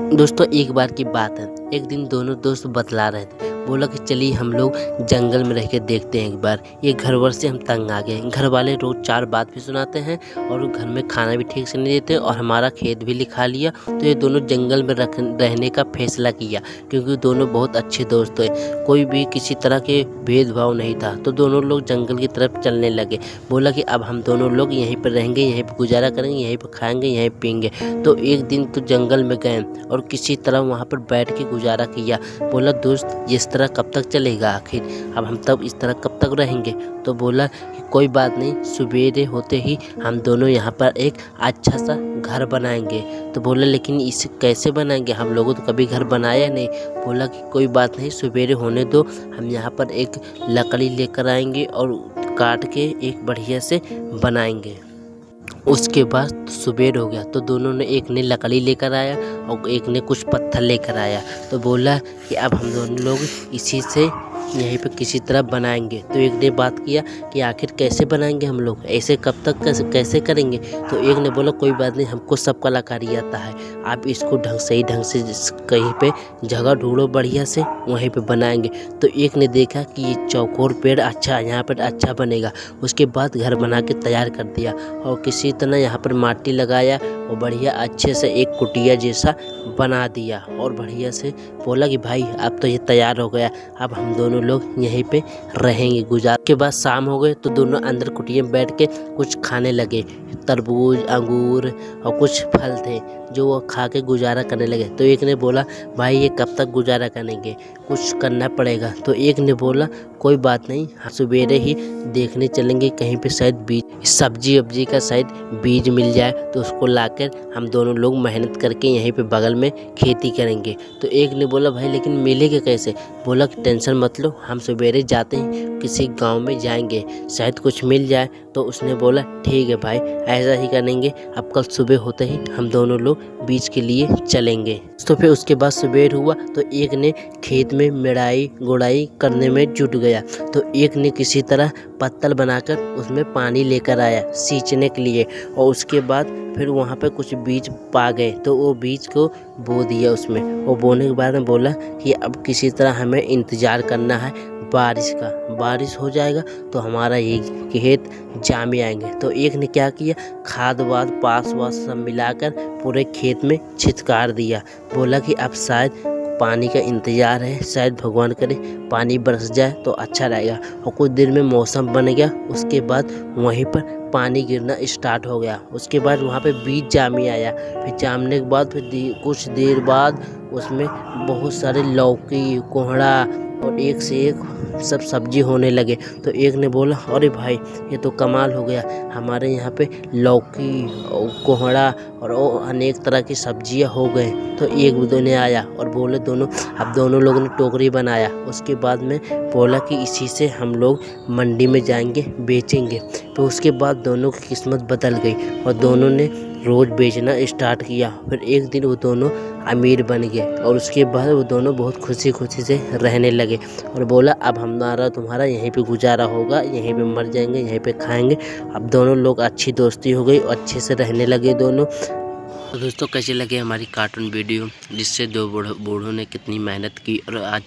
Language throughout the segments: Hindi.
दोस्तों एक बार की बात है, एक दिन दोनों दोस्त बतला रहे थे। बोला कि चलिए हम लोग जंगल में रह के देखते हैं एक बार। ये घर वर से हम तंग आ गए। घर वाले रोज 4 बात भी सुनाते हैं और घर में खाना भी ठीक से नहीं देते और हमारा खेत भी लिखा लिया। तो ये दोनों जंगल में रहने का फैसला किया, क्योंकि दोनों बहुत अच्छे दोस्त हैं। कोई भी किसी तरह के भेदभाव नहीं था। तो दोनों लोग जंगल की तरफ चलने लगे। बोला कि अब हम दोनों लोग यहीं पर रहेंगे, यहीं पर गुजारा करेंगे, यहीं पर खाएंगे, यहीं पीएंगे। तो एक दिन तो जंगल में गए और किसी तरह वहाँ पर बैठ के गुजारा किया। बोला दोस्त इस तरह कब तक चलेगा आखिर, अब हम तब इस तरह कब तक रहेंगे। तो बोला कि कोई बात नहीं, सवेरे होते ही हम दोनों यहाँ पर एक अच्छा सा घर बनाएंगे। तो बोला लेकिन इसे कैसे बनाएंगे, हम लोगों तो कभी घर बनाया नहीं। बोला कि कोई बात नहीं, सवेरे होने दो, हम यहाँ पर एक लकड़ी लेकर आएंगे और काट के एक बढ़िया से बनाएंगे। उसके बाद सुबेर हो गया तो दोनों ने, एक ने लकड़ी लेकर आया और एक ने कुछ पत्थर लेकर आया। तो बोला कि अब हम दोनों लोग इसी से यहीं पे किसी तरह बनाएंगे। तो एक ने बात किया कि आखिर कैसे बनाएंगे हम लोग, ऐसे कब तक कैसे करेंगे। तो एक ने बोला कोई बात नहीं, हमको सब कलाकारी आता है, आप इसको सही ढंग से कहीं पे जगह ढूंढो बढ़िया से, वहीं पे बनाएंगे। तो एक ने देखा कि ये चौकोर पेड़ अच्छा है, यहाँ पर अच्छा बनेगा। उसके बाद घर बना के तैयार कर दिया और किसी तरह यहाँ पर माटी लगाया और बढ़िया अच्छे से एक कुटिया जैसा बना दिया और बढ़िया से बोला कि भाई अब तो ये तैयार हो गया, अब हम दोनों लोग यहीं पे रहेंगे गुजार। के बाद शाम हो गए तो दोनों अंदर कुटिया में बैठ के कुछ खाने लगे। तरबूज, अंगूर और कुछ फल थे जो वो खा के गुजारा करने लगे। तो एक ने बोला भाई ये कब तक गुजारा करेंगे, कुछ करना पड़ेगा। तो एक ने बोला कोई बात नहीं, सवेरे ही देखने चलेंगे, कहीं पे शायद बीज सब्जी वब्जी का शायद बीज मिल जाए तो उसको लाकर हम दोनों लोग मेहनत करके यहीं पे बगल में खेती करेंगे। तो एक ने बोला भाई लेकिन मिलेगा कैसे। बोला कि टेंशन मत लो, हम सवेरे जाते हैं किसी गांव में जाएंगे, शायद कुछ मिल जाए। तो उसने बोला ठीक है भाई ऐसा ही करेंगे, अब कल सुबह होते ही हम दोनों लोग बीज के लिए चलेंगे। तो फिर उसके बाद सुबह हुआ तो एक ने खेत में मेड़ाई गुड़ाई करने में जुट गया। तो एक ने किसी तरह पत्तल बनाकर उसमें पानी लेकर आया सींचने के लिए और उसके बाद फिर वहाँ पे कुछ बीज पा गए तो वो बीज को बो दिया उसमें। वो बोने के बाद में बोला कि अब किसी तरह हमें इंतज़ार करना है बारिश का, बारिश हो जाएगा तो हमारा ये खेत जामे आएंगे। तो एक ने क्या किया, खाद वाद पास वास सब मिलाकर पूरे खेत में छिटकार दिया। बोला कि अब शायद पानी का इंतज़ार है, शायद भगवान करे पानी बरस जाए तो अच्छा रहेगा। और कुछ देर में मौसम बन गया, उसके बाद वहीं पर पानी गिरना स्टार्ट हो गया। उसके बाद वहाँ पे बीज जामी आया, फिर जामने के बाद फिर कुछ देर बाद उसमें बहुत सारे लौकी कोहड़ा और एक से एक सब सब्जी होने लगे। तो एक ने बोला अरे भाई ये तो कमाल हो गया, हमारे यहाँ पे लौकी और कोहड़ा और अनेक तरह की सब्जियाँ हो गए। तो एक दो ने आया और बोले दोनों, अब दोनों लोगों ने टोकरी बनाया। उसके बाद में बोला कि इसी से हम लोग मंडी में जाएंगे बेचेंगे। तो उसके बाद दोनों की किस्मत बदल गई और दोनों ने रोज़ बेचना स्टार्ट किया। फिर एक दिन वो दोनों अमीर बन गए और उसके बाद वो दोनों बहुत खुशी खुशी से रहने लगे और बोला अब हमारा तुम्हारा यहीं पे गुजारा होगा, यहीं पे मर जाएंगे, यहीं पे खाएंगे। अब दोनों लोग अच्छी दोस्ती हो गई और अच्छे से रहने लगे दोनों। तो दोस्तों कैसे लगे हमारी कार्टून वीडियो, जिससे दो बूढ़ों ने कितनी मेहनत की और आज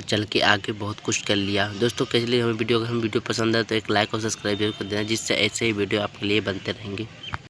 चल के आगे बहुत कुछ कर लिया। दोस्तों कैसे लगे हमें वीडियो, अगर हम वीडियो पसंद है तो एक लाइक और सब्सक्राइब जरूर कर देना, जिससे ऐसे ही वीडियो आपके लिए बनते रहेंगे।